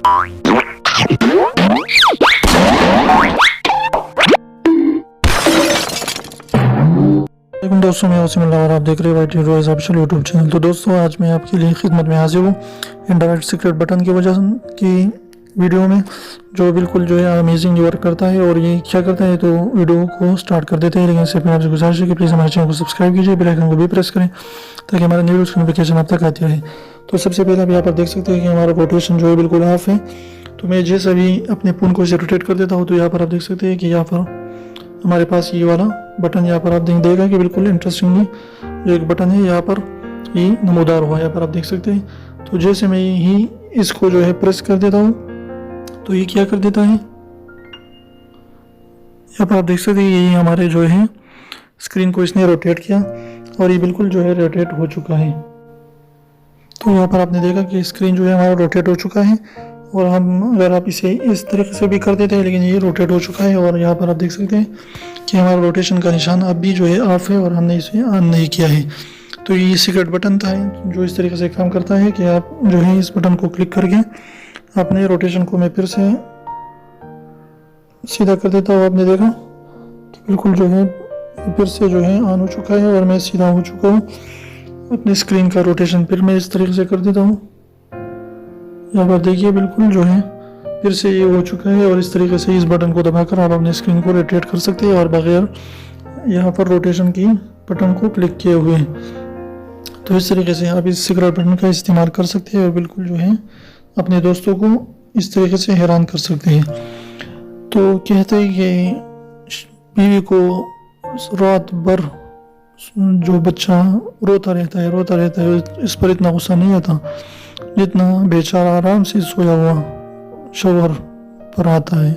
दोस्तों मैं वसीम और आप देख रहे हैं वाइटी रॉयज ऑफिशियल यूट्यूब चैनल। तो दोस्तों आज मैं आपके लिए खिदमत में हाजिर हूँ इंडायरेक्ट सीक्रेट बटन की वजह की वीडियो में, जो बिल्कुल जो है अमेजिंग वर्क करता है। और ये क्या करता है, तो वीडियो को स्टार्ट कर देते हैं, लेकिन इससे पहले आपसे गुजारिश है कि प्लीज़ हमारे चैनल को सब्सक्राइब कीजिए, बेल आइकन को भी प्रेस करें ताकि हमारे न्यू वीडियोस की नोटिफिकेशन आप तक आती रहे। तो सबसे पहले आप यहाँ पर देख सकते हैं कि हमारा रोटेशन जो है बिल्कुल ऑफ है। तो मैं जैसे अभी अपने फोन को इसे रोटेट कर देता हूँ, तो यहाँ पर आप देख सकते हैं कि यहाँ पर हमारे पास ये वाला बटन यहाँ पर आप देगा कि बिल्कुल इंटरेस्टिंगली जो एक बटन है यहाँ पर ये नमूदार हुआ, यहाँ पर आप देख सकते हैं। तो जैसे मैं ही इसको जो है प्रेस कर देता हूँ, तो ये क्या कर देता है, यहाँ पर आप देख सकते हैं ये हमारे जो है स्क्रीन को इसने रोटेट किया और ये बिल्कुल जो है रोटेट हो चुका है। तो यहाँ पर आपने देखा कि स्क्रीन जो है हमारा रोटेट हो चुका है। और हम अगर आप इसे इस तरीके से भी कर देते हैं, लेकिन ये रोटेट हो चुका है। और यहाँ पर आप देख सकते हैं कि हमारा रोटेशन का निशान अब भी जो है ऑफ है और हमने इसे ऑन नहीं किया है। तो ये सीक्रेट बटन था जो इस तरीके से काम करता है कि आप जो है इस बटन को क्लिक करके अपने रोटेशन को मैं फिर से सीधा कर देता हूँ। आपने देखा कि बिल्कुल जो है फिर से जो है ऑन हो चुका है और मैं सीधा हो चुका हूँ। अपने स्क्रीन का रोटेशन फिर मैं इस तरीके से कर देता हूँ। यहाँ पर देखिए बिल्कुल जो है फिर से ये हो चुका है। और इस तरीके से इस बटन को दबाकर आप अपने स्क्रीन को रोटेट कर सकते हैं और बगैर यहाँ पर रोटेशन की बटन को क्लिक किए हुए। तो इस तरीके से आप इस सीक्रेट बटन का इस्तेमाल कर सकते हैं और बिल्कुल जो है अपने दोस्तों को इस तरीके से हैरान कर सकते हैं। तो कहते हैं कि बीवी को रात भर जो बच्चा रोता रहता है इस पर इतना गुस्सा नहीं आता जितना बेचारा आराम से सोया हुआ शोहर पर आता है।